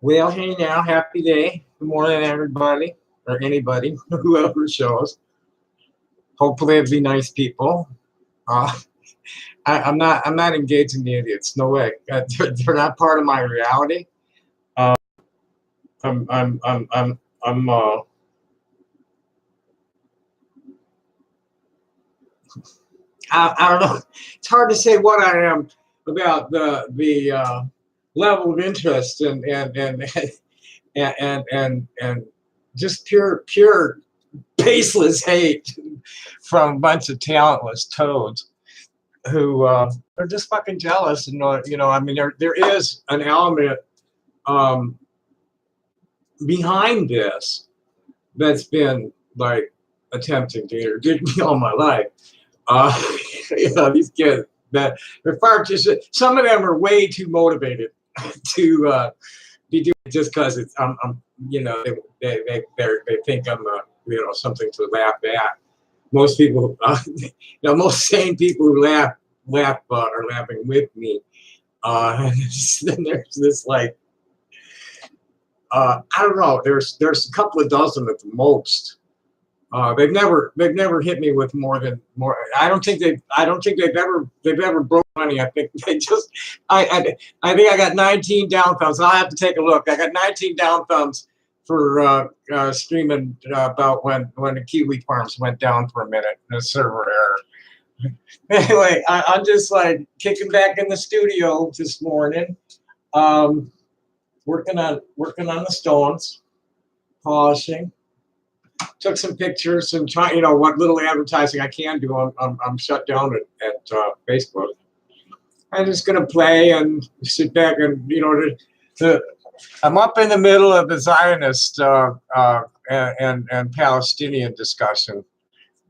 Well, hey now, happy day. Good morning, everybody, or anybody, whoever shows. Hopefully, it'll be nice people. Uh, I'm not engaging the idiots. No way. They're not part of my reality. Uh, I'm. I don't know. It's hard to say what I am about the level of interest and just pure baseless hate from a bunch of talentless toads who are just fucking jealous. And I mean, there is an element um, behind this that's been like attempting to introduce me all my life. Uh, these kids that they're far too. Some of them are way too motivated to be doing it just because it's I'm they think I'm something to laugh at. Most people, most sane people who laugh are laughing with me. Then there's this like I don't know. There's a couple of dozen at the most. They've never hit me with more. I don't think they've ever broke money. I think they just I think I got 19 down thumbs. I'll have to take a look. I got 19 down thumbs for streaming about when the Kiwi Farms went down for a minute. The server error. Anyway, I'm just like kicking back in the studio this morning, working on the stones, polishing. Took some pictures and what little advertising I can do. I'm shut down at Facebook. I'm just gonna play and sit back and I'm up in the middle of the Zionist and Palestinian discussion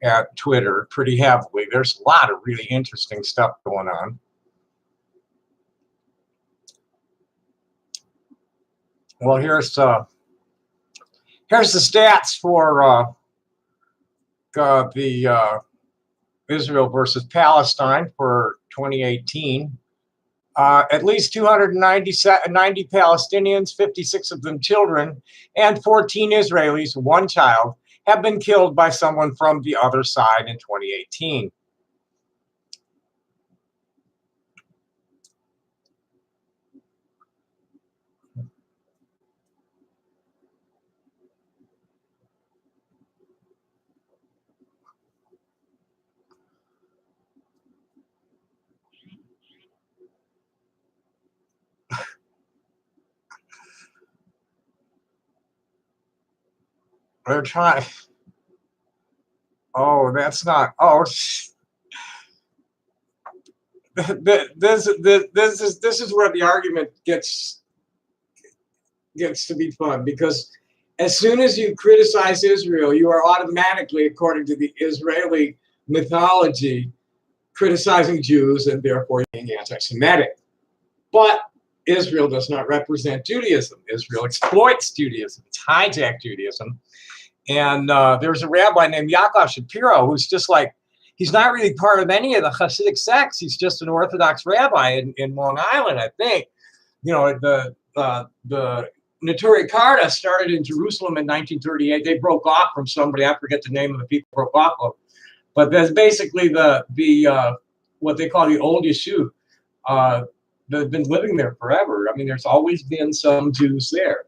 at Twitter pretty heavily. There's a lot of really interesting stuff going on. Well, here's the stats for the Israel versus Palestine for 2018. At least 290 Palestinians, 56 of them children, and 14 Israelis, one child, have been killed by someone from the other side in 2018. They're trying. Oh, that's not. Oh, this is where the argument gets to be fun, because as soon as you criticize Israel, you are automatically, according to the Israeli mythology, criticizing Jews and therefore being anti-Semitic. But Israel does not represent Judaism. Israel exploits Judaism. It's hijacked Judaism. And there's a rabbi named Yaakov Shapiro who's just like, he's not really part of any of the Hasidic sects. He's just an Orthodox rabbi in Long Island, I think. The Neturei Karta started in Jerusalem in 1938. They broke off from somebody. I forget the name of the people who broke off of. But that's basically the what they call the old Yishuv. They've been living there forever. I mean, there's always been some Jews there.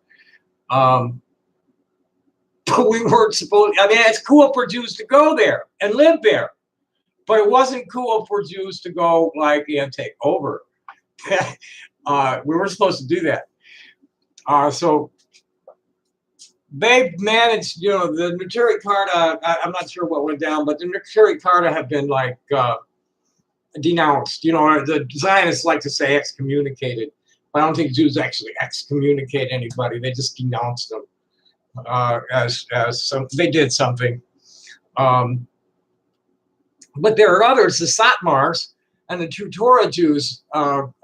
But we weren't supposed. I mean, it's cool for Jews to go there and live there, but it wasn't cool for Jews to go and take over. We weren't supposed to do that. So they've managed. The Neturei Karta. I'm not sure what went down, but the Neturei Karta have been denounced. The Zionists like to say excommunicated, but I don't think Jews actually excommunicate anybody. They just denounce them. As some, they did something, but there are others. The Satmars and the True Torah Jews are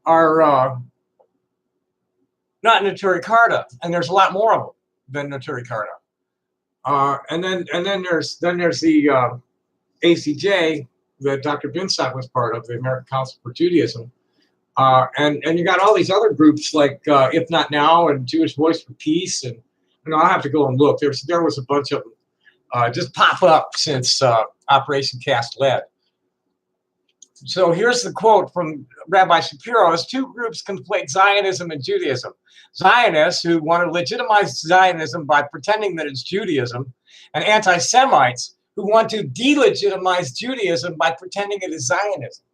not Neturei Karta, and there's a lot more of them than Neturei Karta. And then there's the ACJ that Dr. Binsat was part of, the American Council for Judaism, And you got all these other groups like If Not Now and Jewish Voice for Peace, and I'll have to go and look. There was a bunch of them just pop up since Operation Cast Lead. So here's the quote from Rabbi Shapiro: "As two groups conflate Zionism and Judaism. Zionists who want to legitimize Zionism by pretending that it's Judaism, and anti-Semites who want to delegitimize Judaism by pretending it is Zionism."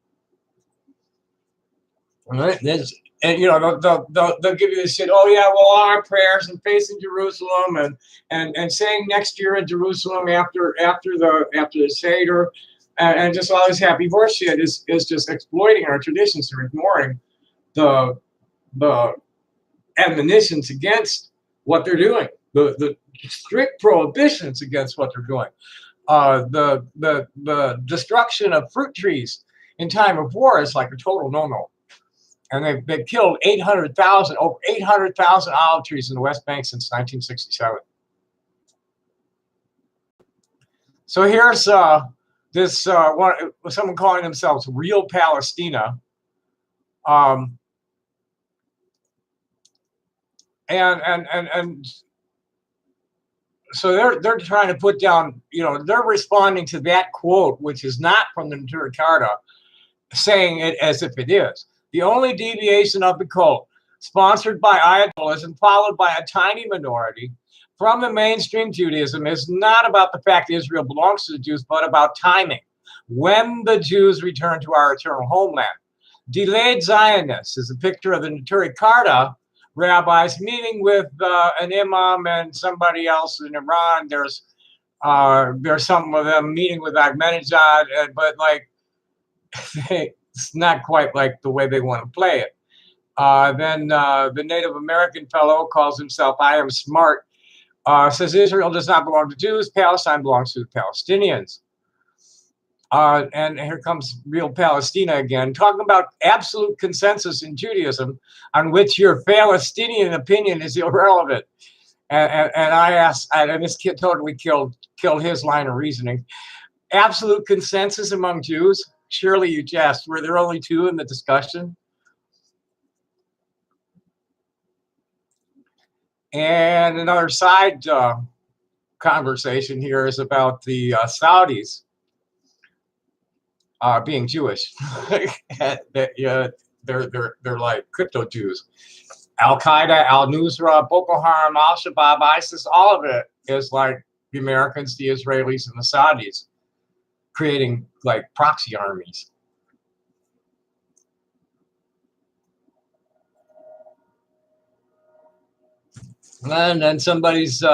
All right? And they'll give you this shit. Oh yeah, well, our prayers and facing Jerusalem and saying next year in Jerusalem after the Seder, and just all this happy horse shit is just exploiting our traditions and ignoring the admonitions against what they're doing, the strict prohibitions against what they're doing, the destruction of fruit trees in time of war is like a total no-no. And they've killed over 800,000 olive trees in the West Bank since 1967. So here's this someone calling themselves Real Palestina. And so they're trying to put down, they're responding to that quote, which is not from the Neturei Karta, saying it as if it is. The only deviation of the cult, sponsored by Ayatollahs and followed by a tiny minority from the mainstream Judaism, is not about the fact Israel belongs to the Jews, but about timing, when the Jews return to our eternal homeland. Delayed Zionists is a picture of the Neturei Karta rabbis meeting with an imam and somebody else in Iran. There's some of them meeting with Ahmadinejad, but like it's not quite like the way they want to play it. Then the Native American fellow calls himself I Am Smart, says Israel does not belong to Jews, Palestine belongs to the Palestinians. And here comes Real Palestina again, talking about absolute consensus in Judaism on which your Palestinian opinion is irrelevant. And I asked, and this kid totally killed his line of reasoning. Absolute consensus among Jews? Surely you jest. Were there only two in the discussion? And another side conversation here is about the Saudis being Jewish. They're like crypto Jews. Al Qaeda, Al Nusra, Boko Haram, Al Shabaab, ISIS, all of it is like the Americans, the Israelis, and the Saudis creating like proxy armies. And then somebody's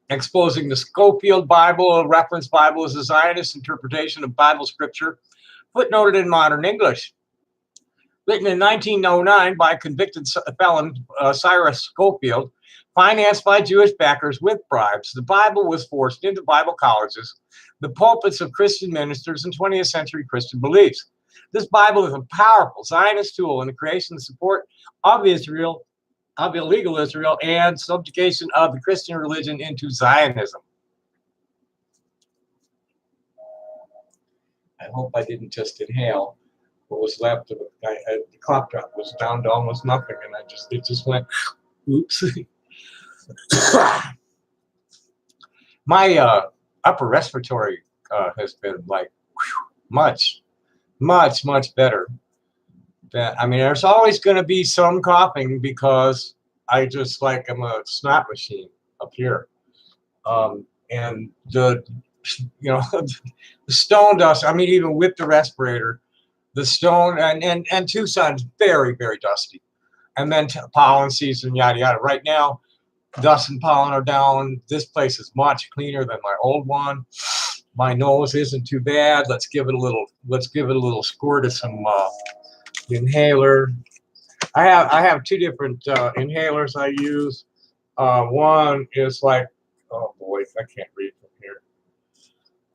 exposing the Scofield Bible, a reference Bible, as a Zionist interpretation of Bible scripture, footnoted in modern English. Written in 1909 by convicted felon Cyrus Scofield, financed by Jewish backers with bribes, the Bible was forced into Bible colleges, the pulpits of Christian ministers, and 20th century Christian beliefs. This Bible is a powerful Zionist tool in the creation and support of Israel, of illegal Israel, and subjugation of the Christian religion into Zionism. I hope I didn't just inhale what was left of it. The cough drop was down to almost nothing, and it just went, oops. My upper respiratory has been like much better. I mean, there's always going to be some coughing because I just like I'm a snot machine up here, and the the stone dust. I mean, even with the respirator, the stone and Tucson's very dusty, and then pollen season, yada yada. Right now, dust and pollen are down. This place is much cleaner than my old one. My nose isn't too bad. Let's give it a little squirt of some inhaler. I have two different inhalers I use. One is like, oh boy, I can't read from here.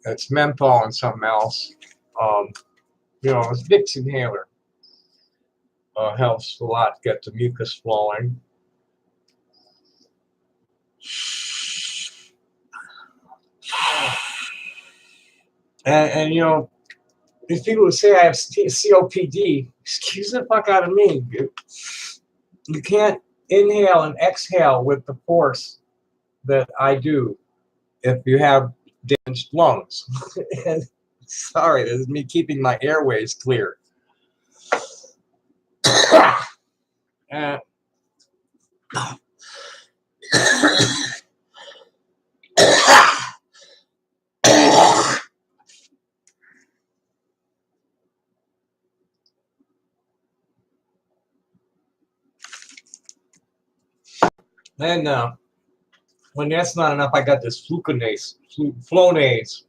It's menthol and something else. It's Vicks inhaler. Helps a lot get the mucus flowing. And these people who say I have COPD, excuse the fuck out of me. You can't inhale and exhale with the force that I do if you have damaged lungs. Sorry, this is me keeping my airways clear. uh, then when that's not enough, I got this fluconase, fluticasone.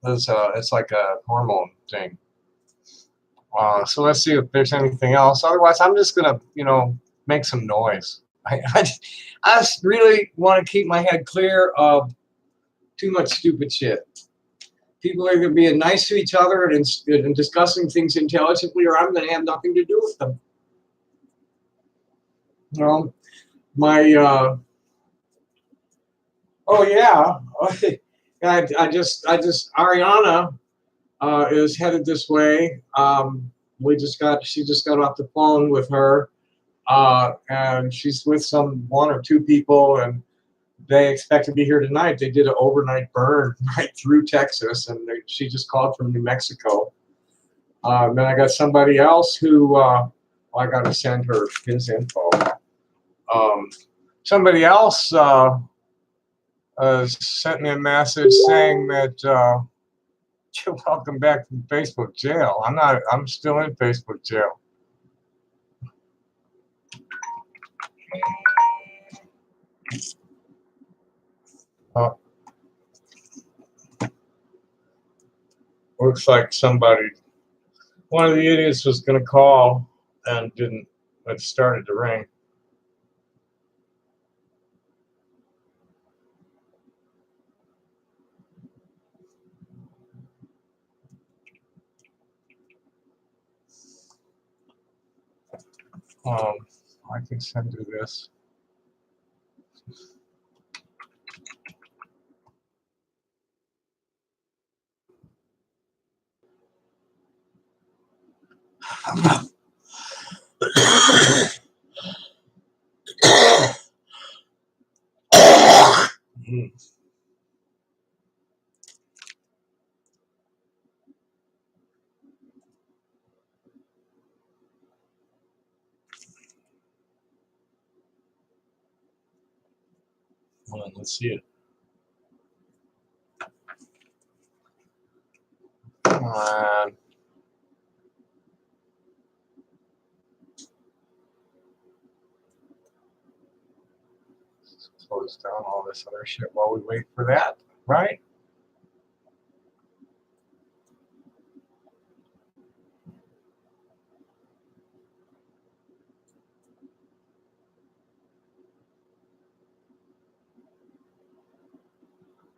It's like a hormone thing. So let's see if there's anything else. Otherwise, I'm just gonna, make some noise. I just really want to keep my head clear of too much stupid shit. People are either being nice to each other and discussing things intelligently, or I'm going to have nothing to do with them. My oh yeah, I just Ariana is headed this way. She just got off the phone with her, and she's with some one or two people, and they expect to be here tonight. They did an overnight burn right through Texas, and she just called from New Mexico. Then I got somebody else who I got to send her his info. Somebody else sent me a message saying that you're welcome back from Facebook jail. I'm still in Facebook jail. Looks like one of the idiots was going to call and didn't. It started to ring. I can send you this. Hold on, let's see it. Come on. Close down all this other shit while we wait for that, right?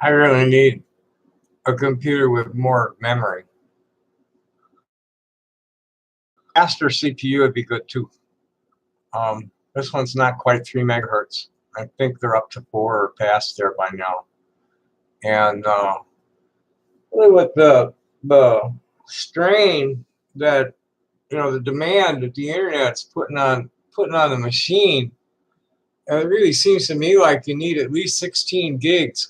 I really need a computer with more memory. Faster CPU would be good too. This one's not quite 3 megahertz. I think they're up to 4 or past there by now. And really with the strain that the demand that the internet's putting on the machine, it really seems to me like you need at least 16 gigs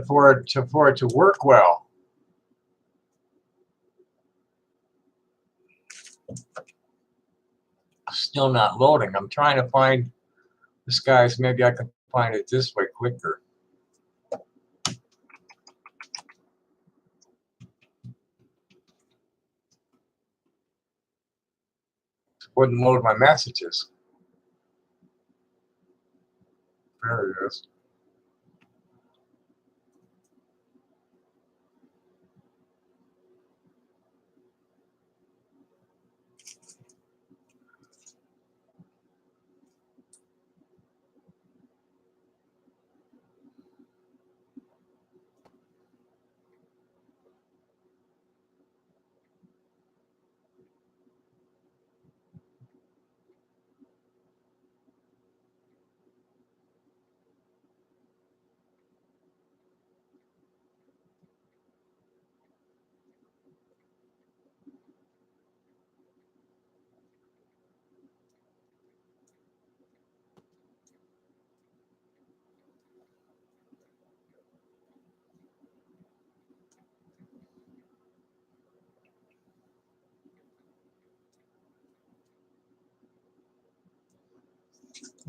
for it to work well. Still not loading. I'm trying to find this guy's. Maybe I can find it this way quicker. Wouldn't load my messages. There it is.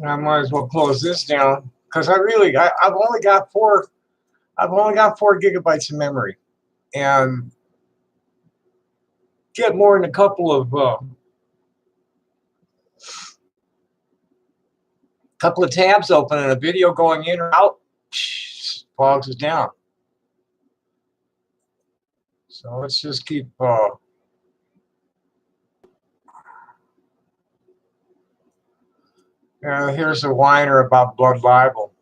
I might as well close this down because I've only got I've only got 4 gigabytes of memory, and get more than a couple of tabs open and a video going in or out, bogs it down. So let's just keep. Here's a whiner about blood libel.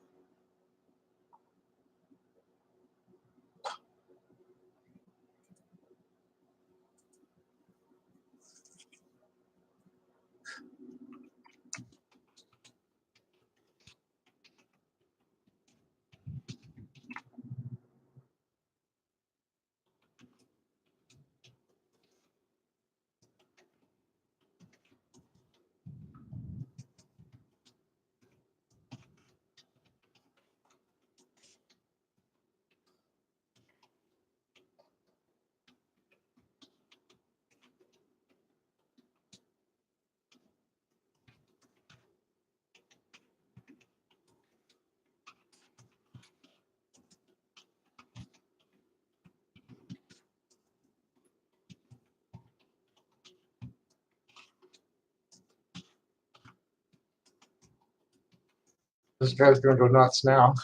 This guy's going to go nuts now.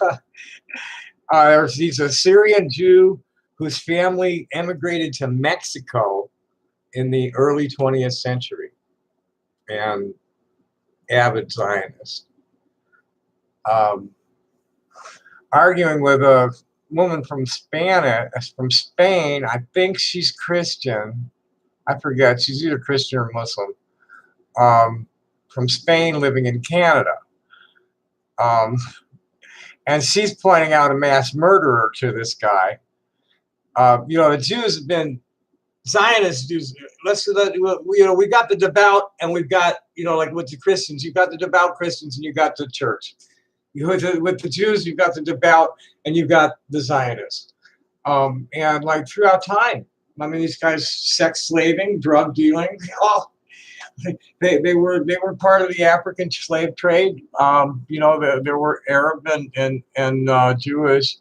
He's a Syrian Jew whose family emigrated to Mexico in the early 20th century, and avid Zionist. Arguing with a woman from Spain. I think she's Christian. I forget. She's either Christian or Muslim. From Spain, living in Canada. And she's pointing out a mass murderer to this guy. The Jews have been Zionist Jews. We got the devout, and we've got, like with the Christians, you've got the devout Christians, and you've got the church. With the Jews, you've got the devout, and you've got the Zionists. And like throughout time, I mean, these guys, sex slaving, drug dealing, they were part of the African slave trade. There were Arab and Jewish,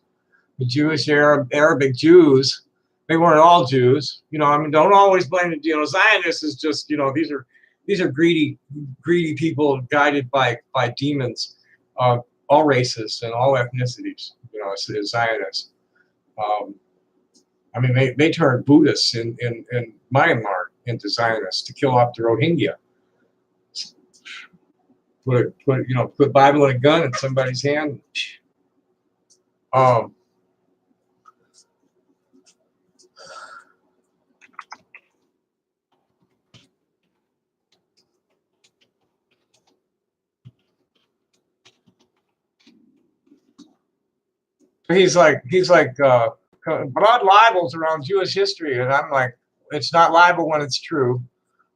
the Jewish Arabic Jews. They weren't all Jews. I mean, don't always blame the Zionists is just these are greedy people guided by demons, all races and all ethnicities. Zionists. I mean, they turned Buddhists in Myanmar into Zionists to kill off the Rohingya. Put Bible and a gun in somebody's hand. He's like broad libels around Jewish history, and I'm like, it's not libel when it's true.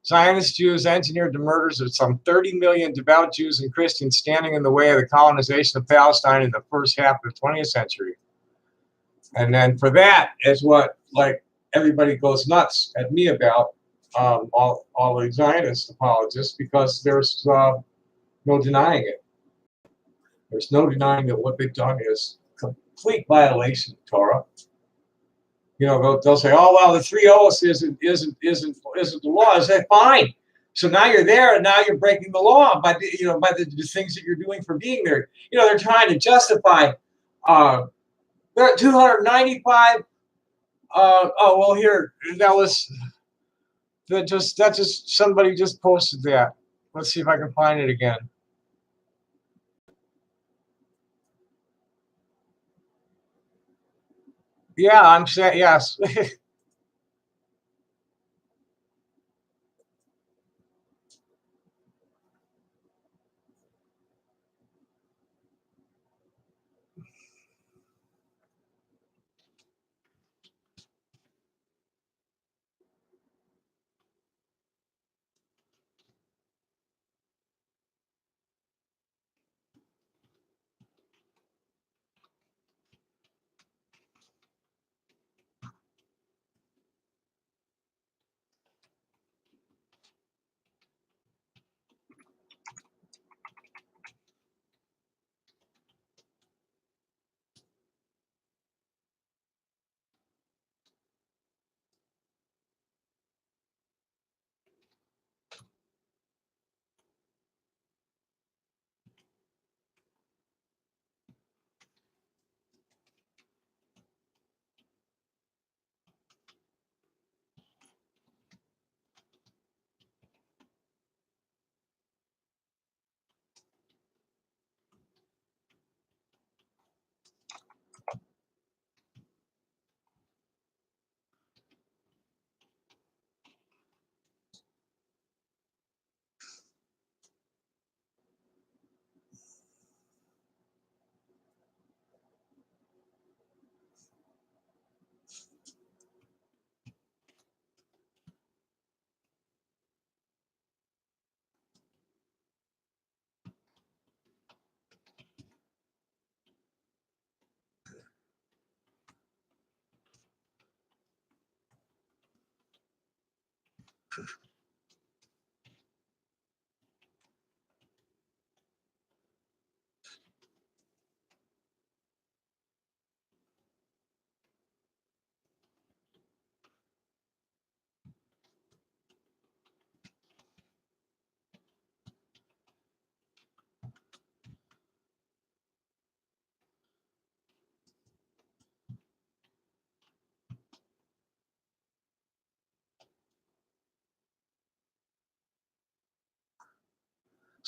Zionist Jews engineered the murders of some 30 million devout Jews and Christians standing in the way of the colonization of Palestine in the first half of the 20th century. And then for that is what everybody goes nuts at me about, all the Zionist apologists, because there's no denying it. There's no denying that what they've done is complete violation of Torah. They'll say, "Oh well, the 3 oaths isn't the law." I say, "Fine." So now you're there, and now you're breaking the law by the things that you're doing for being there. They're trying to justify. They're at 295. Oh well, here that just somebody just posted that. Let's see if I can find it again. Yeah, I'm saying yes.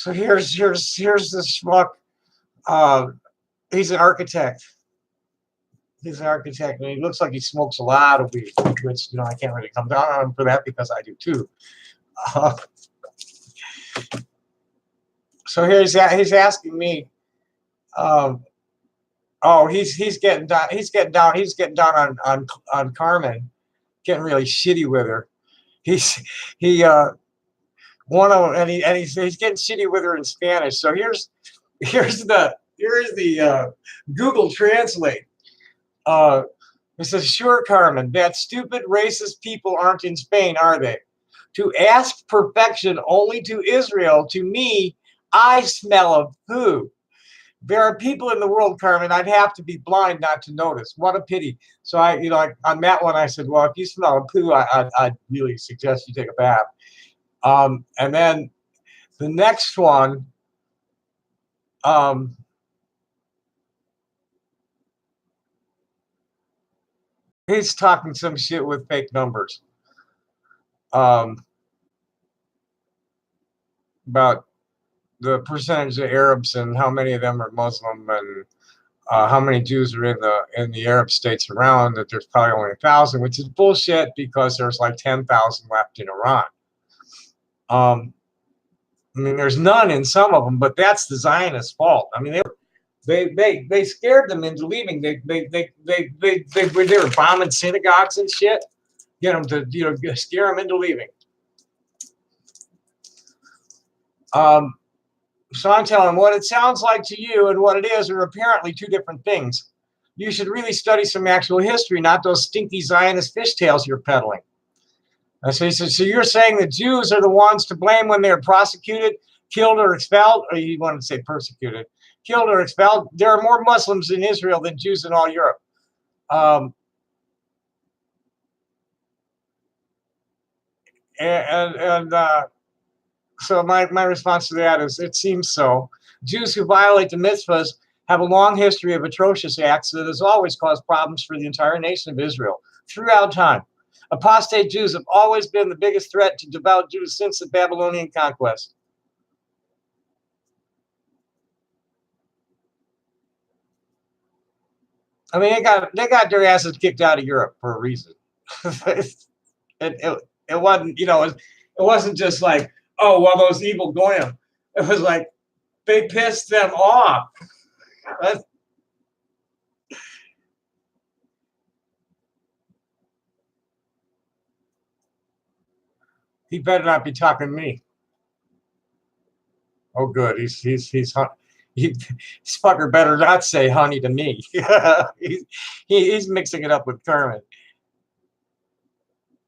So here's this schmuck. Uh, he's an architect. He's an architect, and he looks like he smokes a lot of weed, which I can't really come down on him for that because I do too. Uh, so he's asking me. Um, oh, he's getting down. He's getting down. He's getting down on Carmen, getting really shitty with her. He's he one of and he's getting shitty with her in Spanish. So here's the Google Translate. It says, "Sure, Carmen, that stupid racist people aren't in Spain, are they? To ask perfection only to Israel, to me, I smell of poo. There are people in the world, Carmen, I'd have to be blind not to notice. What a pity." So on that one, I said, well, if you smell of poo, I'd really suggest you take a bath. And then the next one, he's talking some shit with fake numbers. About the percentage of Arabs and how many of them are Muslim, and how many Jews are in the Arab states around. That there's probably only 1,000, which is bullshit because there's like 10,000 left in Iran. I mean, there's none in some of them, but that's the Zionist fault. I mean, they scared them into leaving. They were bombing synagogues and shit, get them to scare them into leaving. So I'm telling them what it sounds like to you and what it is are apparently two different things. You should really study some actual history, not those stinky Zionist fishtails you're peddling. And so he said, so you're saying the Jews are the ones to blame when they're prosecuted, killed, or expelled? Or you wanted to say persecuted, killed or expelled? There are more Muslims in Israel than Jews in all Europe. So my response to that is, it seems so. Jews who violate the mitzvahs have a long history of atrocious acts that has always caused problems for the entire nation of Israel throughout time. Apostate Jews have always been the biggest threat to devout Jews since the Babylonian conquest. I mean, they got their asses kicked out of Europe for a reason. it wasn't, it wasn't just like, oh, well, those evil goyim. It was like they pissed them off. He better not be talking to me. Oh, good. This fucker better not say honey to me. he's mixing it up with Carmen.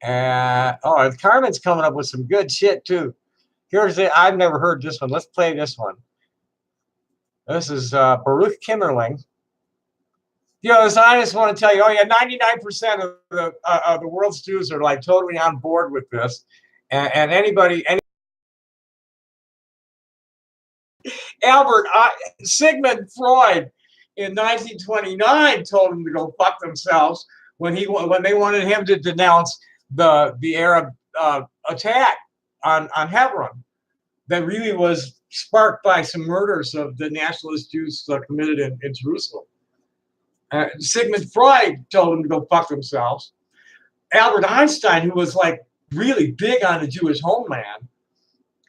And Carmen's coming up with some good shit too. I've never heard this one. Let's play this one. This is Baruch Kimmerling. The Zionists want to tell you, 99% of the world's Jews are like totally on board with this, and Sigmund Freud in 1929 told them to go fuck themselves when they wanted him to denounce the Arab attack on Hebron that really was sparked by some murders of the nationalist Jews committed in Jerusalem. Sigmund Freud told them to go fuck themselves. Albert Einstein, who was like really big on the Jewish homeland,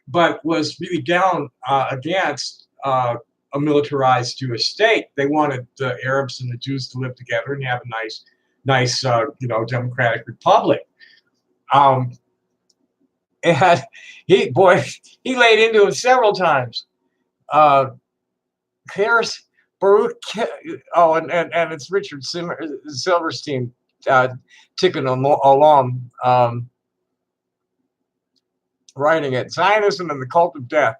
but was really down against a militarized Jewish state. They wanted the Arabs and the Jews to live together and have a nice democratic republic. And he laid into it several times. Here's Baruch. Oh, and it's Richard Silverstein ticking along. writing it. Zionism and the Cult of Death.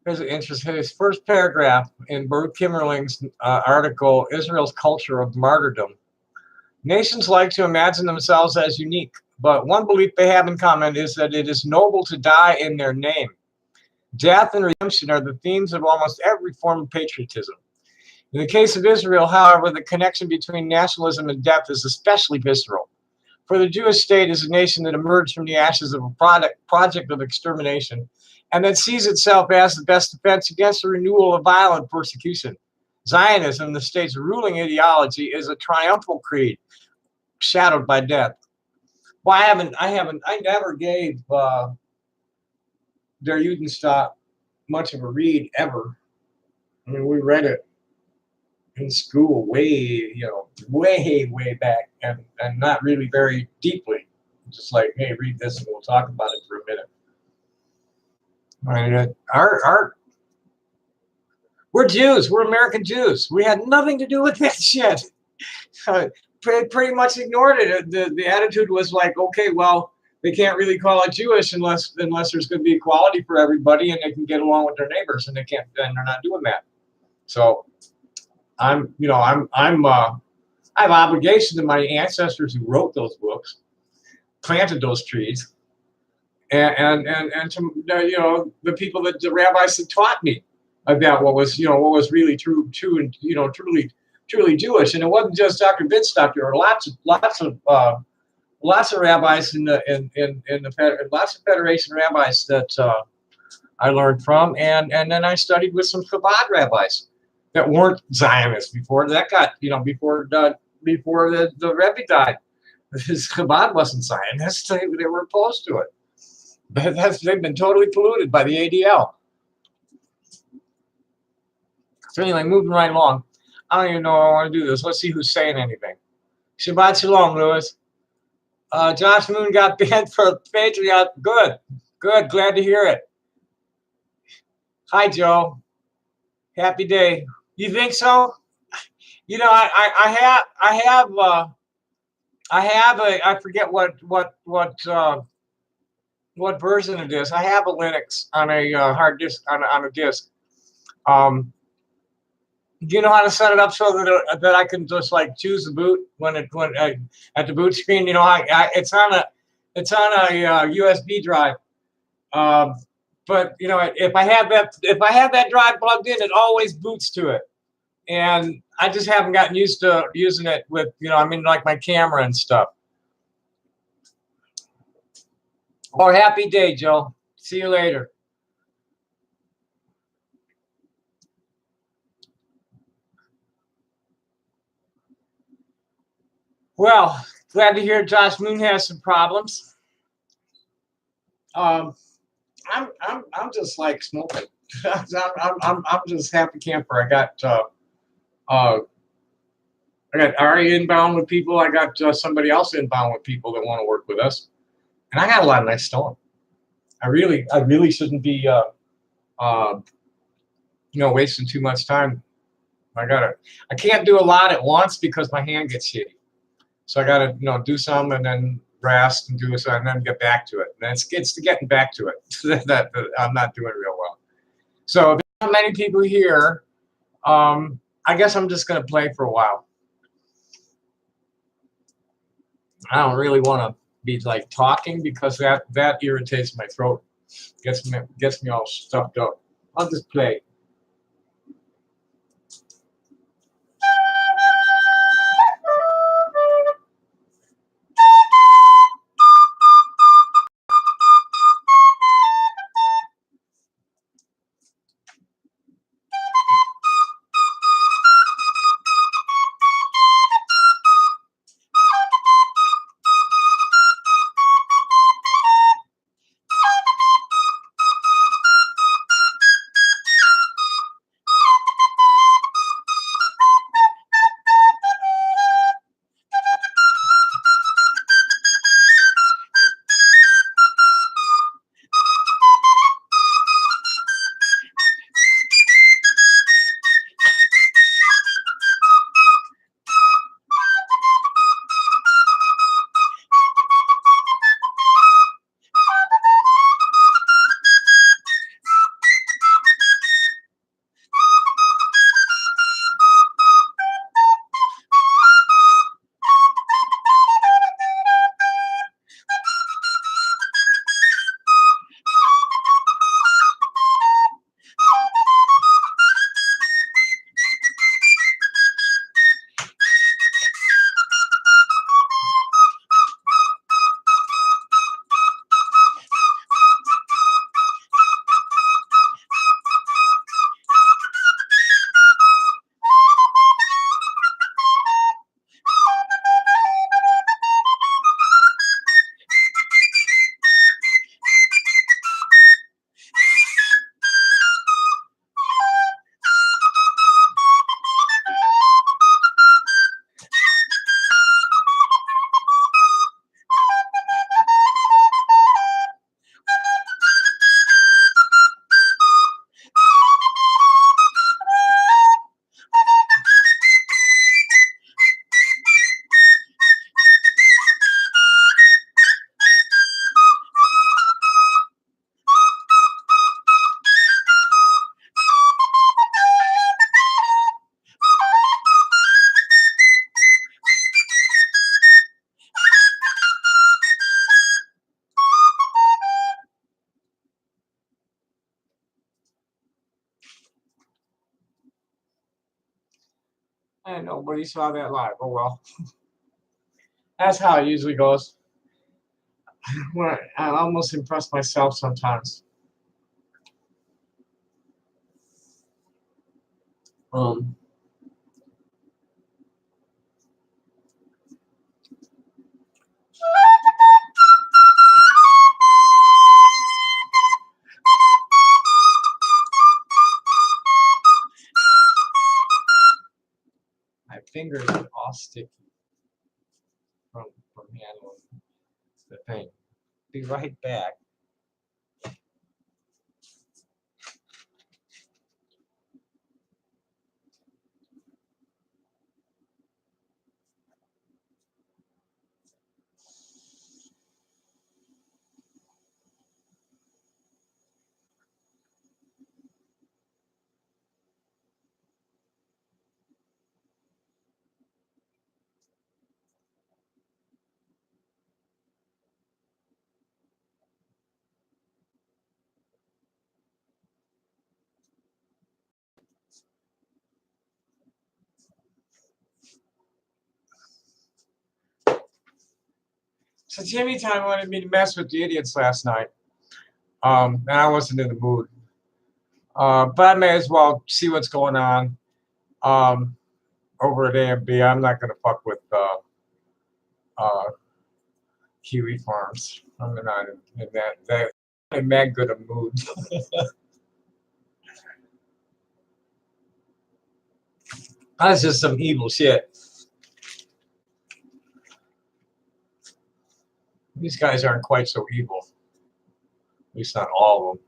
Here's an interesting. His first paragraph in Bert Kimmerling's article, Israel's Culture of Martyrdom. Nations like to imagine themselves as unique, but one belief they have in common is that it is noble to die in their name. Death and redemption are the themes of almost every form of patriotism. In the case of Israel, however, the connection between nationalism and death is especially visceral. For the Jewish state is a nation that emerged from the ashes of a project of extermination, and that sees itself as the best defense against the renewal of violent persecution. Zionism, the state's ruling ideology, is a triumphal creed shadowed by death. Well, I never gave Der Judenstaat much of a read ever. I mean, we read it in school way back, and not really very deeply. Just like, hey, read this and we'll talk about it for a minute. I mean, we're Jews. We're American Jews. We had nothing to do with that shit. Pretty much ignored it. The attitude was like, okay, well, they can't really call it Jewish unless there's going to be equality for everybody and they can get along with their neighbors, and they're not doing that. So I have obligation to my ancestors who wrote those books, planted those trees, and to the people that the rabbis had taught me about what was really true and truly Jewish. And it wasn't just Dr. Bitstock. There were lots of rabbis in the lots of Federation rabbis that I learned from, and then I studied with some Chabad rabbis that weren't Zionists before that got before the Rebbe died. His Chabad wasn't Zionist. They were opposed to it. They've been totally polluted by the ADL. So anyway, moving right along. I don't even know how I want to do this. Let's see who's saying anything. Shabbat Shalom, Louis. Josh Moon got banned for Patriot. Good. Glad to hear it. Hi, Joe. Happy day. You think so? I forget what version it is. I have a Linux on a hard disk on a disk. Do you know how to set it up so that I can just like choose the boot when at the boot screen? It's on a USB drive. But if I have that drive plugged in, it always boots to it. And I just haven't gotten used to using it with like my camera and stuff. Oh, happy day, Joe. See you later. Well, glad to hear Josh Moon has some problems. I'm just like smoking. I'm just happy camper. I got Ari inbound with people. I got somebody else inbound with people that want to work with us, and I got a lot of nice stone. I really shouldn't be wasting too much time. I can't do a lot at once because my hand gets shitty. So I gotta do some and then rest and do some and then get back to it. And it's getting back to it that I'm not doing real well. So there's not many people here. I guess I'm just gonna play for a while. I don't really want to be like talking because that irritates my throat, gets me all stuffed up. I'll just play. And nobody saw that live. Oh well. That's how it usually goes. When I almost impress myself sometimes. Um, my fingers are all sticky from handling the thing. Be right back. So Timmy Time wanted me to mess with the idiots last night. And I wasn't in the mood. But I may as well see what's going on um, over at AMB. I'm not going to fuck with uh, Kiwi Farms. I'm not in that good a mood. That's just some evil shit. These guys aren't quite so evil. At least not all of them.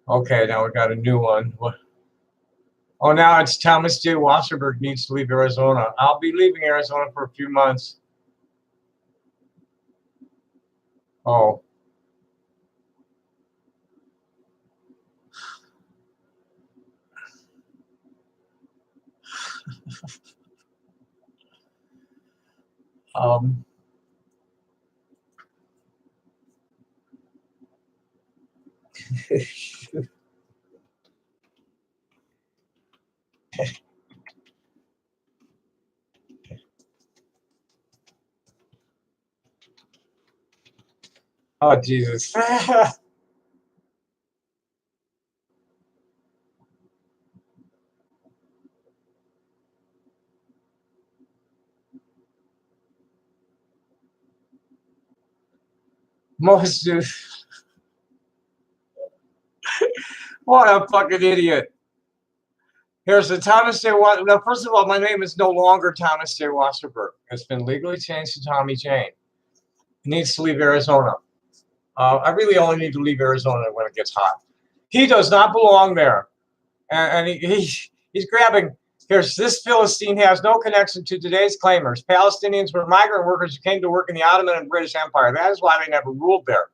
Okay, now we got a new one. What? Oh, now it's Thomas J. Wasserberg needs to leave Arizona. I'll be leaving Arizona for a few months. Oh. um. Oh, Jesus. Most what a fucking idiot. Here's the Thomas J. Now, first of all, my name is no longer Thomas J. Wasserberg. It's been legally changed to Tommy Jane. He needs to leave Arizona. I really only need to leave Arizona when it gets hot. He does not belong there. And he's grabbing. Here's this Philistine has no connection to today's claimers. Palestinians were migrant workers who came to work in the Ottoman and British Empire. That is why they never ruled there.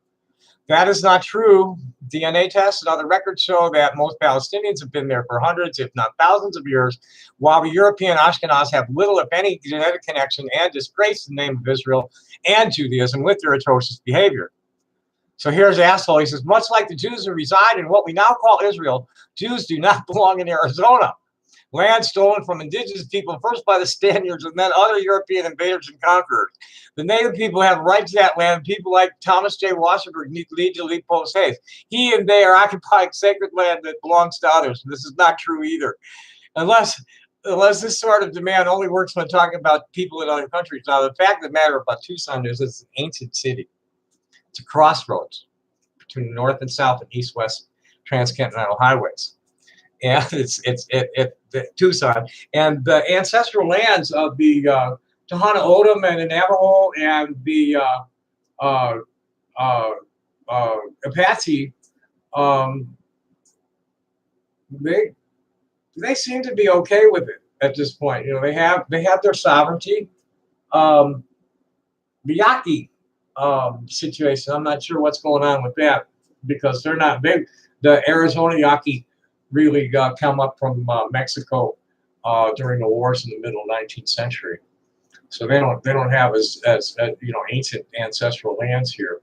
That is not true. DNA tests and other records show that most Palestinians have been there for hundreds, if not thousands of years, while the European Ashkenaz have little, if any, genetic connection and disgrace the name of Israel and Judaism with their atrocious behavior. So here's the asshole. He says, much like the Jews who reside in what we now call Israel, Jews do not belong in Arizona. Land stolen from indigenous people, first by the Spaniards and then other European invaders and conquerors. The native people have right to that land. People like Thomas J. Wasserberg need to leave post haste. He and they are occupying sacred land that belongs to others. This is not true either. Unless this sort of demand only works when talking about people in other countries. Now, the fact of the matter about Tucson is it's an ancient city. It's a crossroads between north and south and east-west transcontinental highways. And it's Tucson, and the ancestral lands of the Tohono O'odham and the Navajo and the Apache, they seem to be okay with it at this point. You know, they have their sovereignty. The Yaqui situation, I'm not sure what's going on with that because they're not big. The Arizona Yaqui really come up from Mexico during the wars in the middle 19th century, so they don't have as ancient ancestral lands here.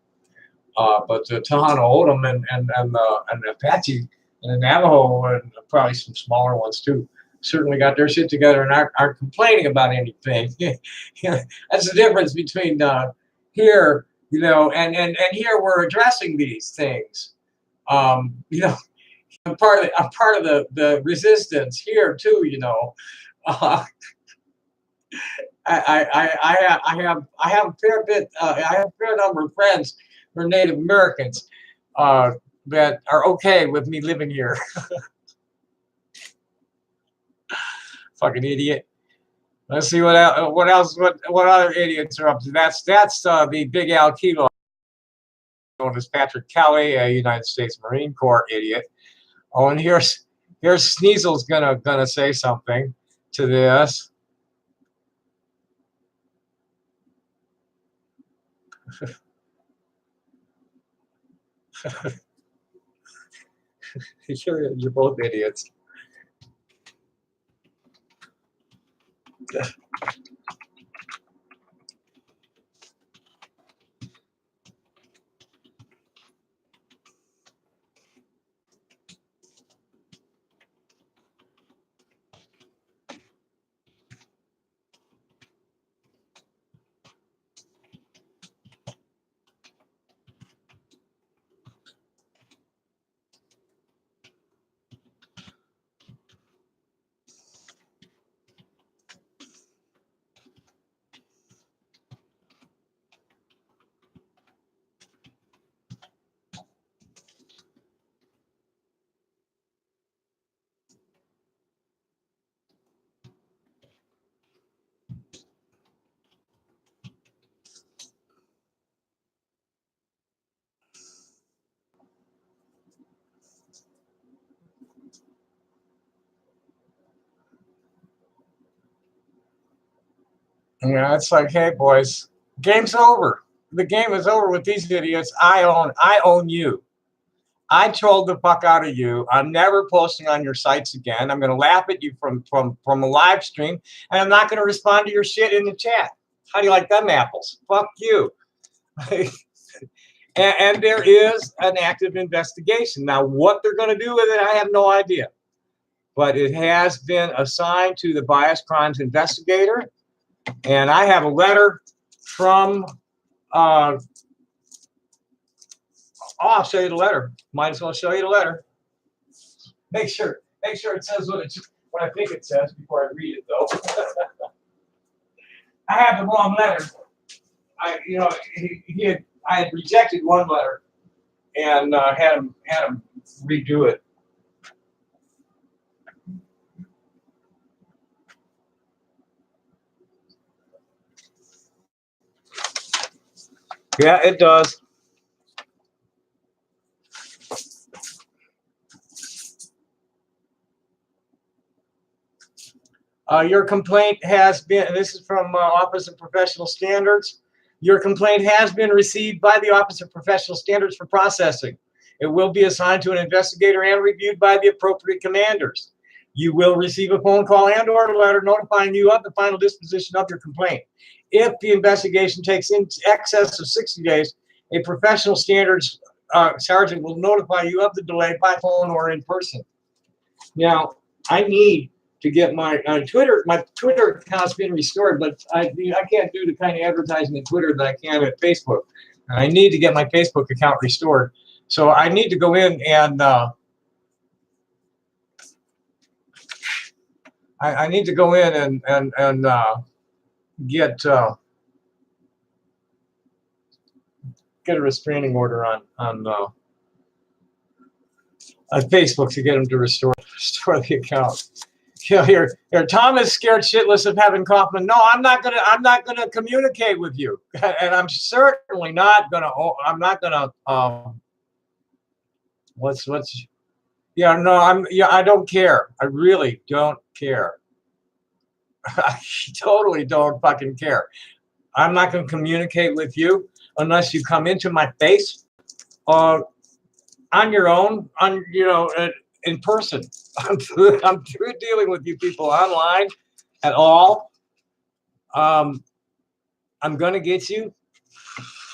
But the Tohono O'odham and the Apache, And the Navajo, and probably some smaller ones too, certainly got their shit together and aren't complaining about anything. That's the difference between here, and here we're addressing these things. I'm part of the resistance here too. Uh, I have a fair bit. I have a fair number of friends who are Native Americans that are okay with me living here. Fucking idiot. Let's see what else. What other idiots are up to? That's the Big Al Kilo, known as Patrick Kelly, a United States Marine Corps idiot. Oh, and here's Sneasel's gonna say something to this. You're both idiots. It's like, hey boys, game's over. The game is over with these idiots. I own you. I trolled the fuck out of you. I'm never posting on your sites again. I'm gonna laugh at you from a live stream, and I'm not gonna respond to your shit in the chat. How do you like them apples? Fuck you. and there is an active investigation. Now, what they're gonna do with it, I have no idea. But it has been assigned to the Bias Crimes Investigator. And I have a letter from, I'll show you the letter. Might as well show you the letter. Make sure it says what I think it says before I read it, though. I have the wrong letter. I had rejected one letter and had him redo it. Yeah, it does. Your complaint has been, and this is from Office of Professional Standards. Your complaint has been received by the Office of Professional Standards for processing. It will be assigned to an investigator and reviewed by the appropriate commanders. You will receive a phone call and or a letter notifying you of the final disposition of your complaint. If the investigation takes in excess of 60 days, a professional standards sergeant will notify you of the delay by phone or in person. Now, I need to get my Twitter account's been restored, but I can't do the kind of advertising in Twitter that I can at Facebook. I need to get my Facebook account restored. So I need to go in and I need to go in and get a restraining order on Facebook to get them to restore the account. Here, Tom is scared shitless of having Kaufman. No, I'm not gonna communicate with you, and I'm certainly not gonna. I'm not gonna. I don't care. I really don't care. I totally don't fucking care. I'm not gonna communicate with you unless you come into my face, on your own, in person. I'm through dealing with you people online at all. I'm going to get you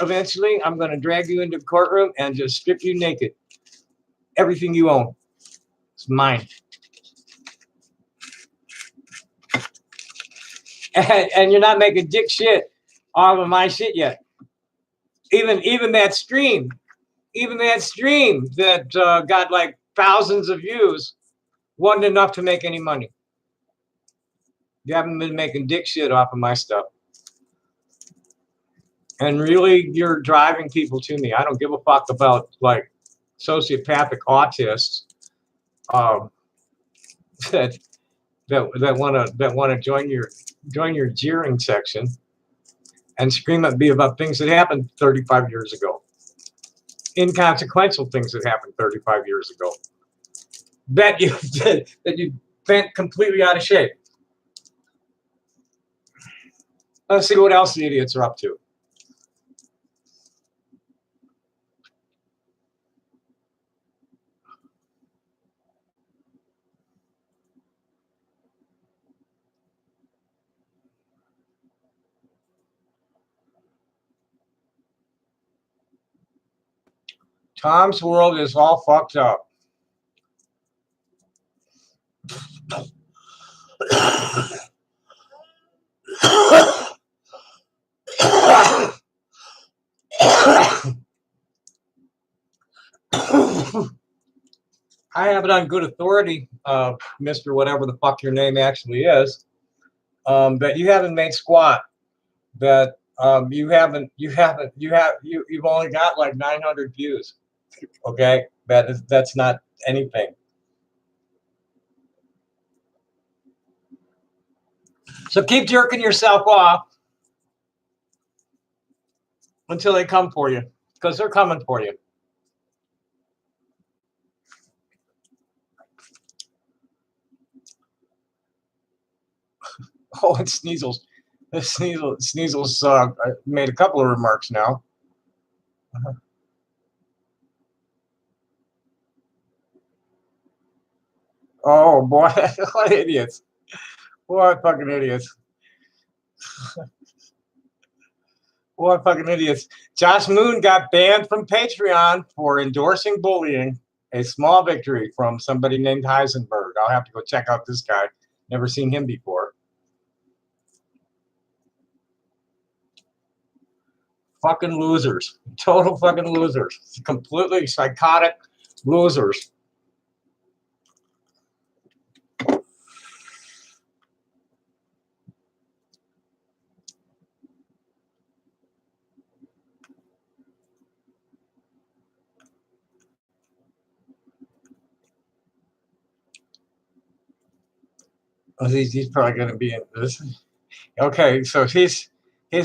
eventually. I'm going to drag you into the courtroom and just strip you naked. Everything you own. It's mine. And you're not making dick shit off of my shit yet. Even that stream, that got like thousands of views wasn't enough to make any money. You haven't been making dick shit off of my stuff. And really, you're driving people to me. I don't give a fuck about like sociopathic autists that wanna join your jeering section and scream at me about things that happened 35 years ago. Inconsequential things that happened 35 years ago. That you bent completely out of shape. Let's see what else the idiots are up to. Tom's world is all fucked up. I have it on good authority, Mr. Whatever the fuck your name actually is, that you haven't made squat. That you've only got like 900 views. Okay, that's not anything. So keep jerking yourself off until they come for you, because they're coming for you. Oh, and Sneasels. Sneasels made a couple of remarks now. Oh boy, what idiots! What fucking idiots! What fucking idiots! Josh Moon got banned from Patreon for endorsing bullying. A small victory from somebody named Heisenberg. I'll have to go check out this guy. Never seen him before. Fucking losers. Total fucking losers. Completely psychotic losers. Oh, he's probably going to be in this. Okay, so he's you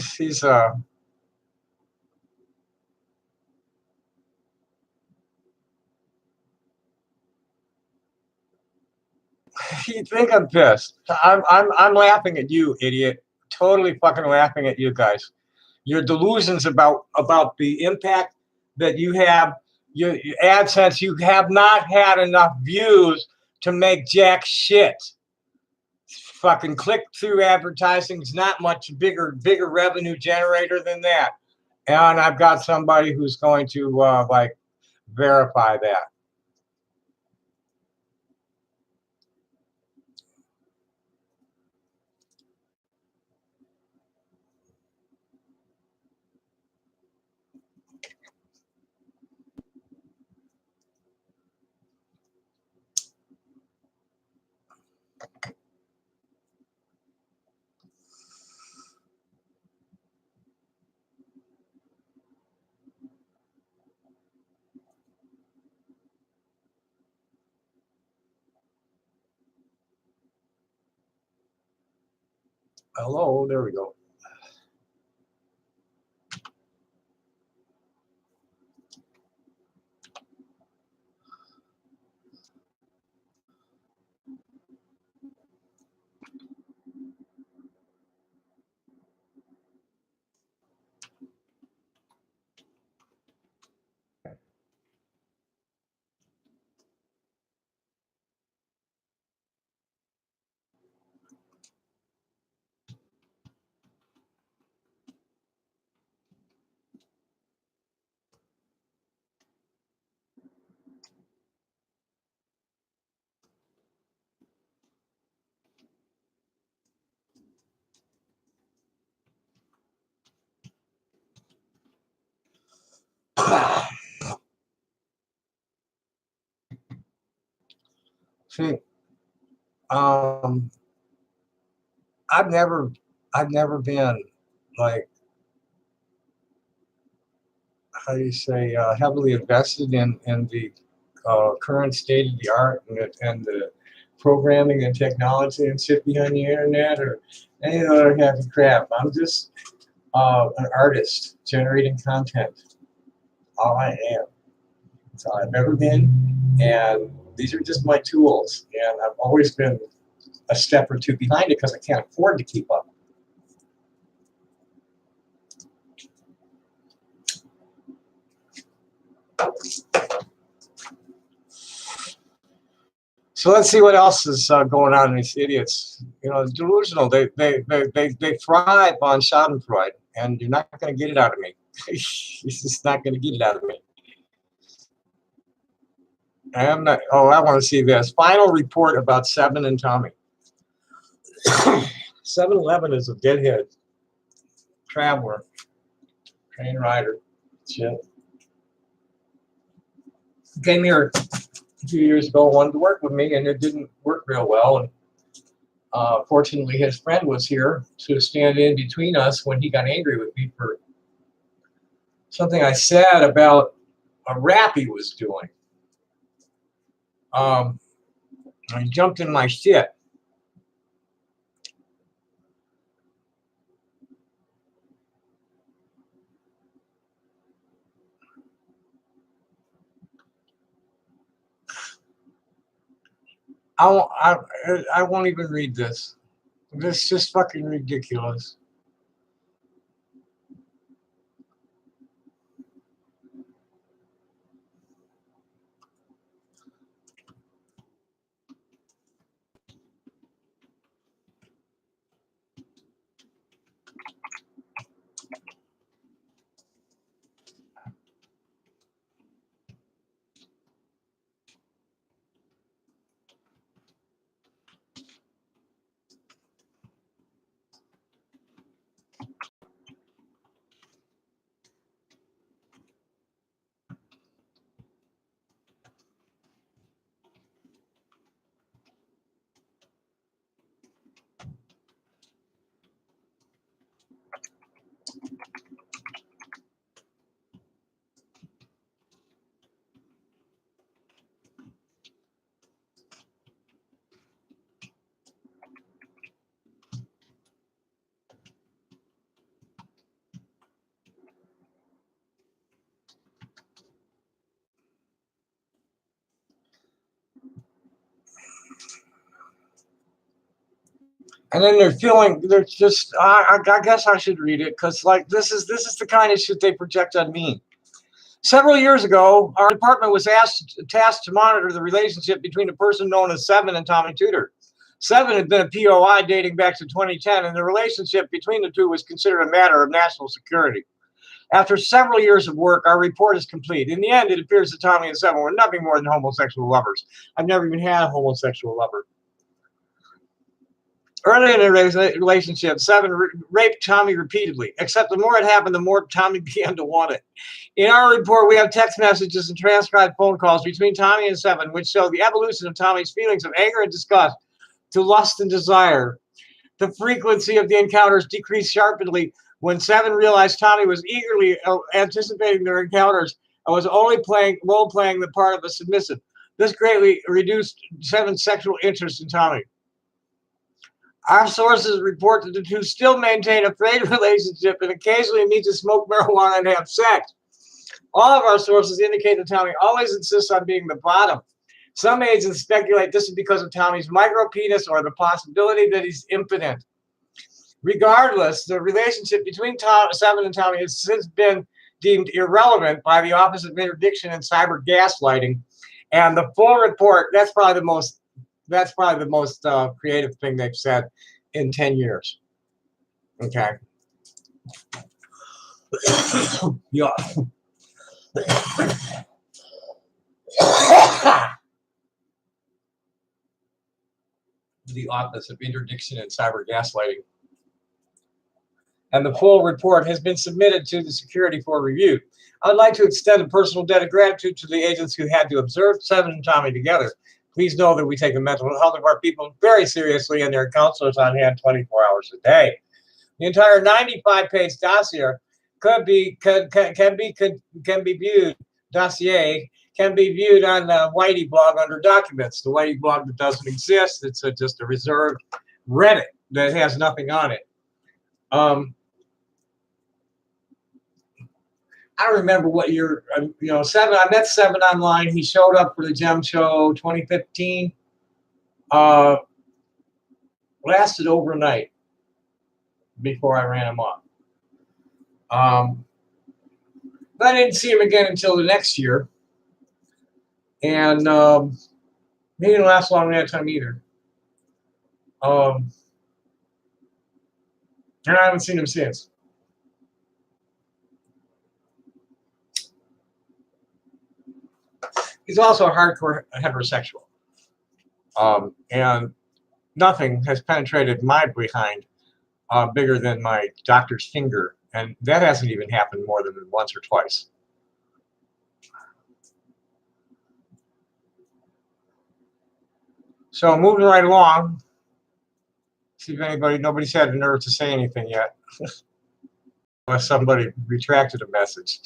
think I'm pissed? I'm laughing at you, idiot. Totally fucking laughing at you guys. Your delusions about the impact that you have. Your AdSense, you have not had enough views to make jack shit. Fucking click-through advertising is not much bigger revenue generator than that. And I've got somebody who's going to like verify that. Hello, there we go. See, um, I've never been like, how do you say, heavily invested in the current state of the art and the programming and technology and sit behind the internet or any other happy crap. I'm just an artist generating content. All I am. That's all I've ever been. And these are just my tools. And I've always been a step or two behind it because I can't afford to keep up. So let's see what else is going on in these idiots. You know, delusional. They thrive on Schadenfreude, and you're not going to get it out of me. You're just not going to get it out of me. I'm not. Oh, I want to see this final report about Seven and Tommy. 7-Eleven is a deadhead traveler, train rider. Shit. Came here a few years ago, wanted to work with me, and it didn't work real well. And fortunately, his friend was here to stand in between us when he got angry with me for something I said about a rap he was doing. He jumped in my shit. I won't even read this. This is just fucking ridiculous. And then they're just, I guess I should read it because like this is the kind of shit they project on me. Several years ago, our department was tasked to monitor the relationship between a person known as Seven and Tommy Tudor. Seven had been a POI dating back to 2010, and the relationship between the two was considered a matter of national security. After several years of work, our report is complete. In the end, it appears that Tommy and Seven were nothing more than homosexual lovers. I've never even had a homosexual lover. Early in the relationship, Seven raped Tommy repeatedly, except the more it happened, the more Tommy began to want it. In our report, we have text messages and transcribed phone calls between Tommy and Seven, which show the evolution of Tommy's feelings of anger and disgust to lust and desire. The frequency of the encounters decreased sharply when Seven realized Tommy was eagerly anticipating their encounters and was only role-playing the part of a submissive. This greatly reduced Seven's sexual interest in Tommy. Our sources report that the two still maintain a frayed relationship and occasionally meet to smoke marijuana and have sex. All of our sources indicate that Tommy always insists on being the bottom. Some agents speculate this is because of Tommy's micro penis or the possibility that he's impotent. Regardless, the relationship between Seven and Tommy has since been deemed irrelevant by the Office of Interdiction and Cyber Gaslighting. And the full report, that's probably the most creative thing they've said in 10 years. Okay. Yeah. The Office of Interdiction and Cyber Gaslighting. And the full report has been submitted to the security for review. I would like to extend a personal debt of gratitude to the agents who had to observe Seven and Tommy together. Please know that we take the mental health of our people very seriously, and there are counselors on hand 24 hours a day. The entire 95-page dossier can be viewed. Dossier can be viewed on the Whitey blog under Documents. The Whitey blog that doesn't exist. It's just a reserved Reddit that has nothing on it. I don't remember what year, Seven. I met Seven online. He showed up for the Gem Show 2015. Lasted overnight before I ran him off. But I didn't see him again until the next year. And he didn't last long that time either. And I haven't seen him since. He's also a hardcore heterosexual. And nothing has penetrated my behind bigger than my doctor's finger. And that hasn't even happened more than once or twice. So moving right along. See if nobody's had the nerve to say anything yet. Unless somebody retracted a message.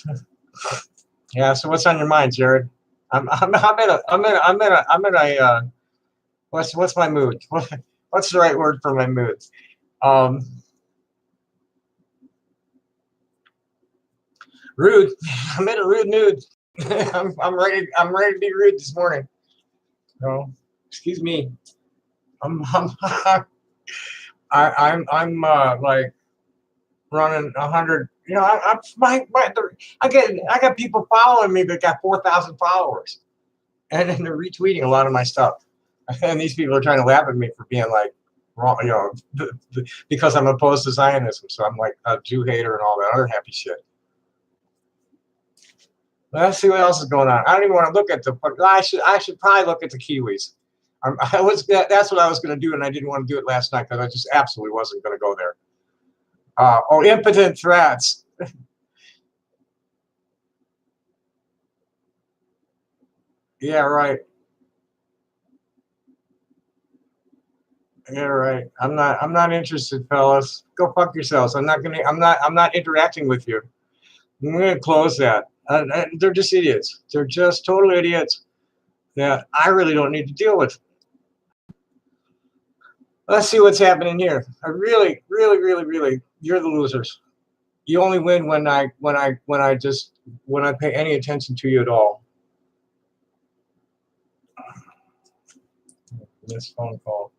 Yeah, so what's on your mind, Jared? I'm in a what's my mood? What's the right word for my mood? Rude. I'm in a rude mood. I'm ready to be rude this morning. No, excuse me. I'm like running 100. I got people following me that got 4,000 followers, and then they're retweeting a lot of my stuff. And these people are trying to laugh at me for being like wrong, because I'm opposed to Zionism. So I'm like a Jew hater and all that other happy shit. Let's see what else is going on. I don't even want to look at I should probably look at the Kiwis. That's what I was going to do, and I didn't want to do it last night because I just absolutely wasn't going to go there. Impotent threats. Yeah, right. Yeah, right. I'm not interested, fellas. Go fuck yourselves. I'm not interacting with you. I'm gonna close that. They're just idiots. They're just total idiots that I really don't need to deal with. Let's see what's happening here. I really, you're the losers. You only win when I pay any attention to you at all. This phone call.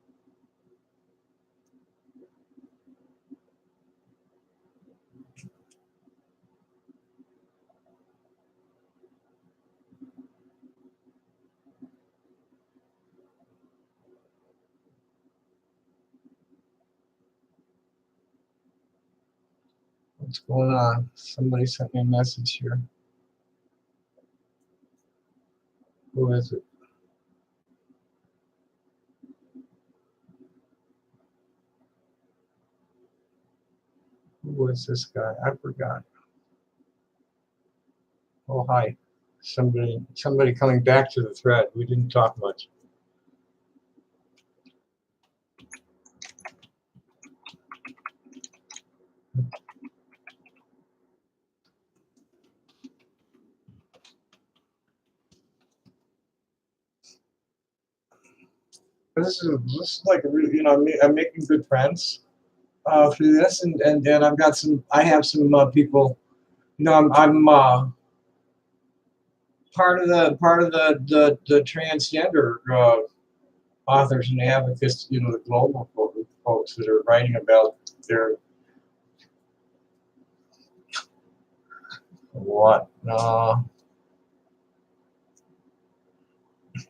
What's going on? Somebody sent me a message here. Who is it? Who is this guy? I forgot. Oh, hi. Somebody coming back to the thread. We didn't talk much. This is like a really, I'm making good friends through this, and then I have some people. I'm part of the transgender authors and advocates, the global folks that are writing about their what?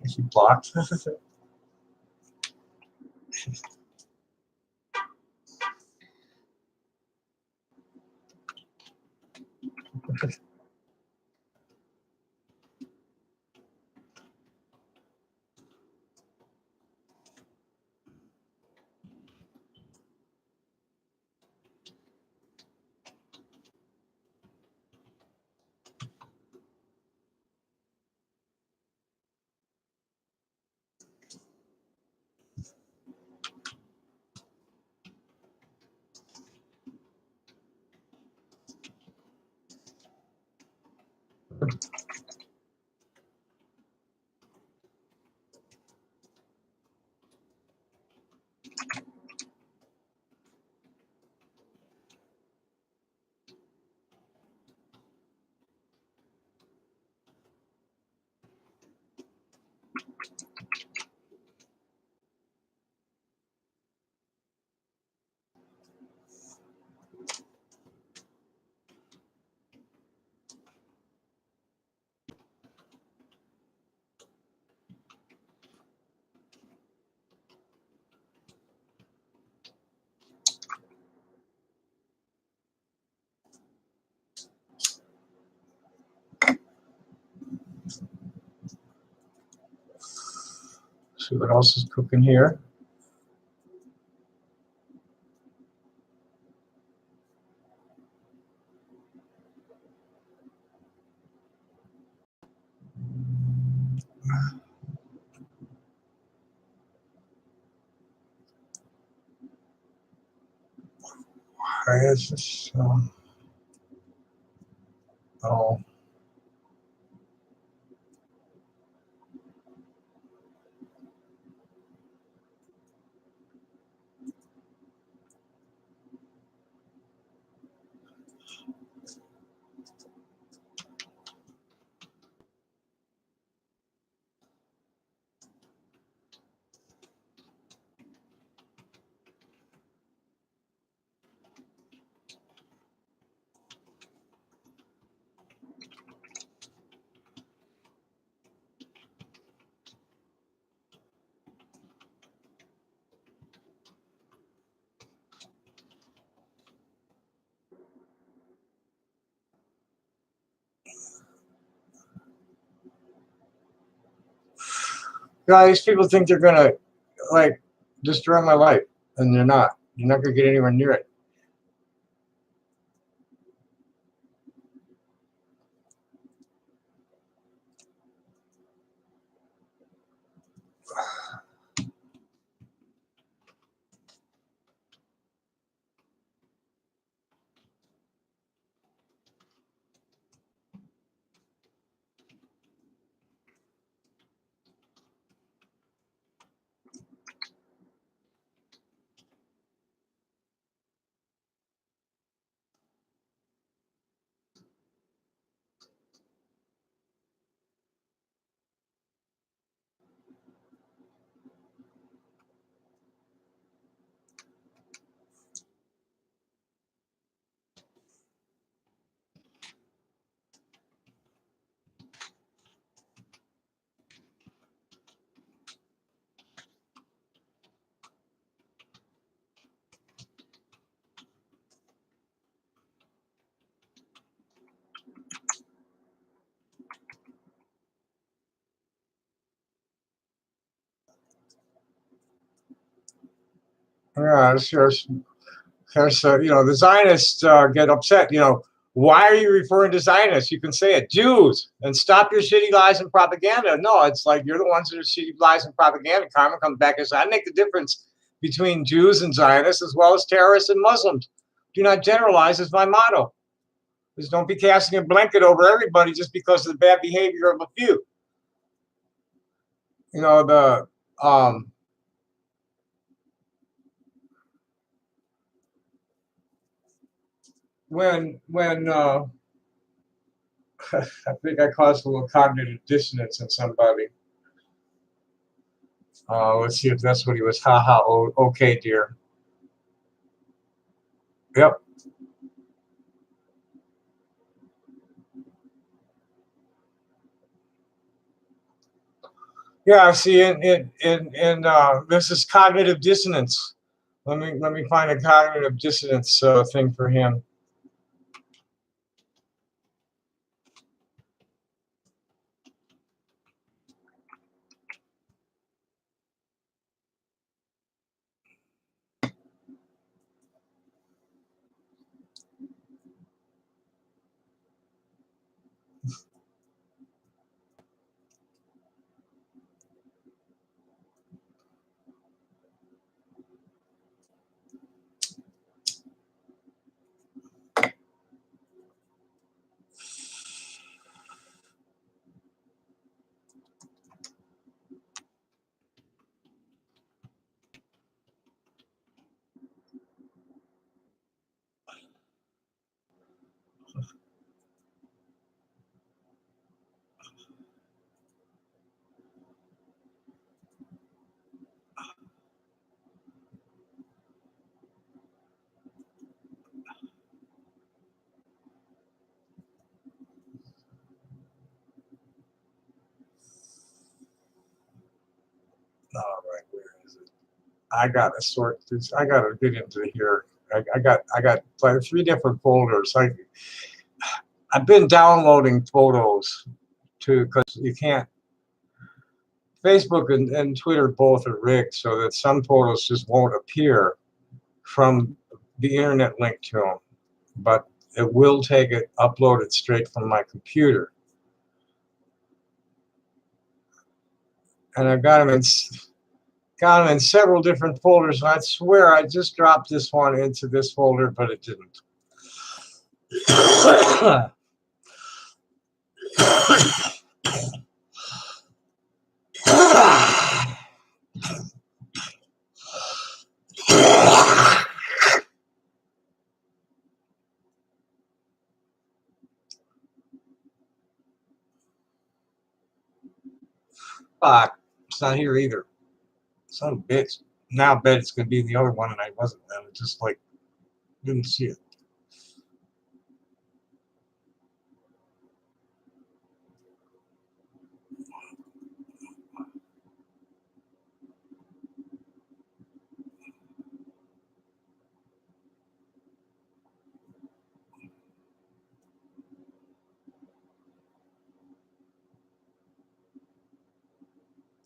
Is he blocked? See what else is cooking here. Why is this? Oh. Guys, people think they're gonna like destroy my life, and they're not. You're not gonna get anywhere near it. Yeah, the Zionists get upset. Why are you referring to Zionists? You can say it, Jews, and stop your shitty lies and propaganda. No, it's like you're the ones that are shitty lies and propaganda. Karma comes back and says, I make the difference between Jews and Zionists as well as terrorists and Muslims. Do not generalize is my motto. Just don't be casting a blanket over everybody just because of the bad behavior of a few. When I think I caused a little cognitive dissonance in somebody. Let's see if that's what he was. Ha ha. Oh, okay, dear. Yep. Yeah. See, this is cognitive dissonance. Let me find a cognitive dissonance thing for him. All right, where is it? I gotta sort this. I gotta get into here. I got like 3 different folders. I've been downloading photos too because you can't. Facebook and Twitter both are rigged so that some photos just won't appear from the internet link to them, but it will take it uploaded straight from my computer. And I've got them in several different folders. And I swear I just dropped this one into this folder, but it didn't. Fuck, it's not here either. Son of a bitch. Now I bet it's going to be in the other one, and I wasn't. I just like didn't see it.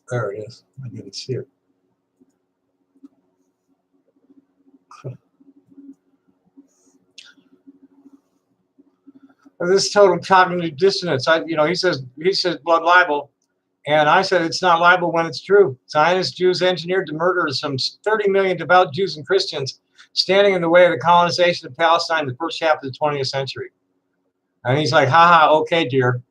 There it is. I didn't see it. This total cognitive dissonance. He says blood libel, and I said it's not libel when it's true. Zionist Jews engineered the murder of some 30 million devout Jews and Christians, standing in the way of the colonization of Palestine in the first half of the 20th century. And he's like, haha, okay, dear.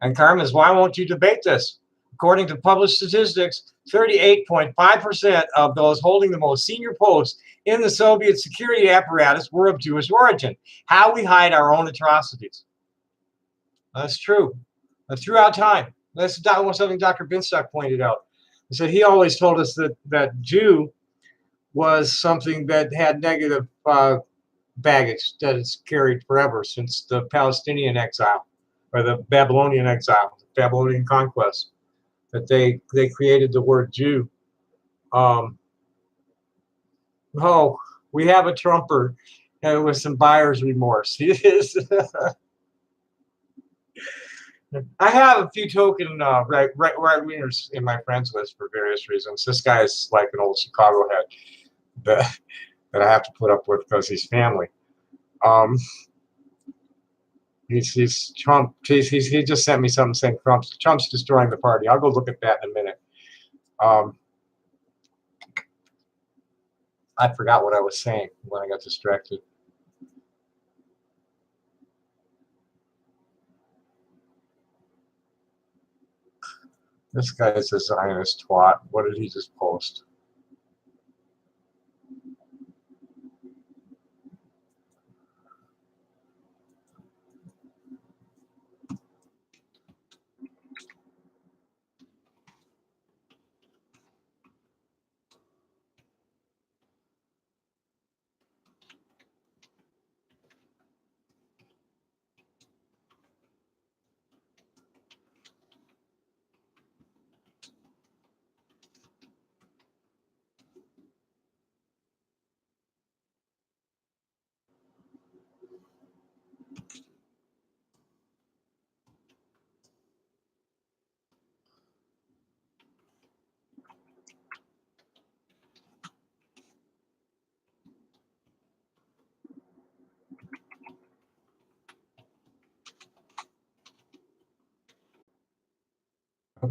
And Carmen says, why won't you debate this? According to published statistics, 38.5% of those holding the most senior posts in the Soviet security apparatus were of Jewish origin. How we hide our own atrocities. That's true. Throughout time. That's something Dr. Binstock pointed out. He said he always told us that Jew was something that had negative baggage that is carried forever since the Palestinian exile or the Babylonian exile, the Babylonian conquest, that they created the word Jew. Oh, we have a Trumper with some buyer's remorse. He is. I have a few token right-wingers in my friends list for various reasons. This guy is like an old Chicago head that I have to put up with because he's family. He's Trump. He just sent me something saying Trump's destroying the party. I'll go look at that in a minute. I forgot what I was saying when I got distracted. This guy is a Zionist twat. What did he just post?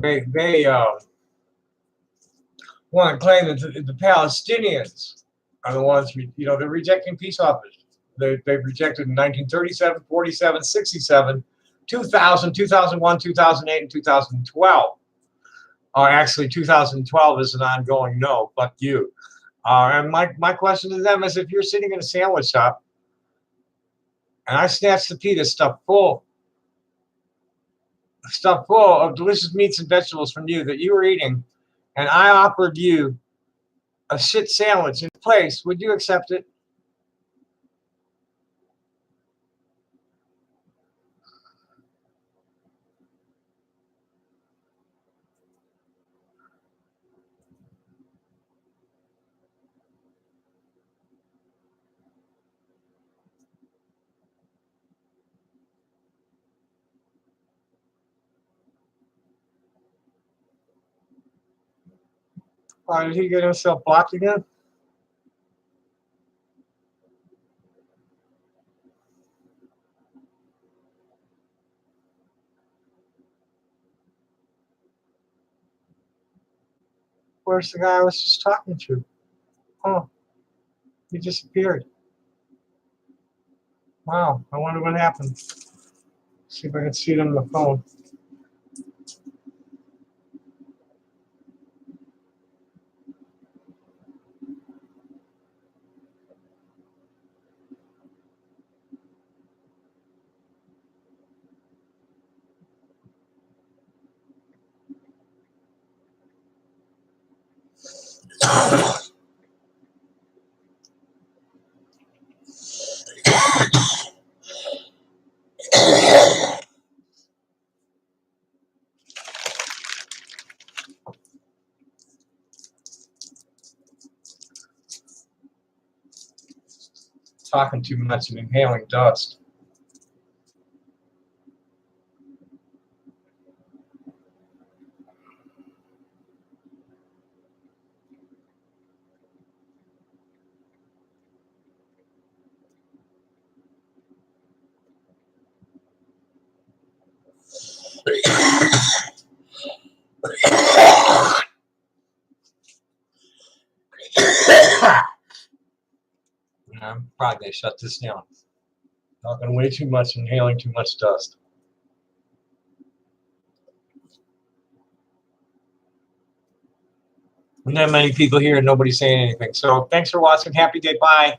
They want to claim that the Palestinians are the ones they're rejecting peace offers. They've rejected in 1937, 47, 67, 2000, 2001, 2008, and 2012. Actually, 2012 is an ongoing no. Fuck you. And my question to them is, if you're sitting in a sandwich shop and I snatch the pita stuffed full of delicious meats and vegetables from you that you were eating, and I offered you a shit sandwich in place, would you accept it? Oh, did he get himself blocked again? Where's the guy I was just talking to? Oh, he disappeared. Wow, I wonder what happened. See if I can see it on the phone. Talking too much and inhaling dust. I'm probably gonna shut this down. Talking way too much, inhaling too much dust. And not many people here and nobody's saying anything. So thanks for watching. Happy day. Bye.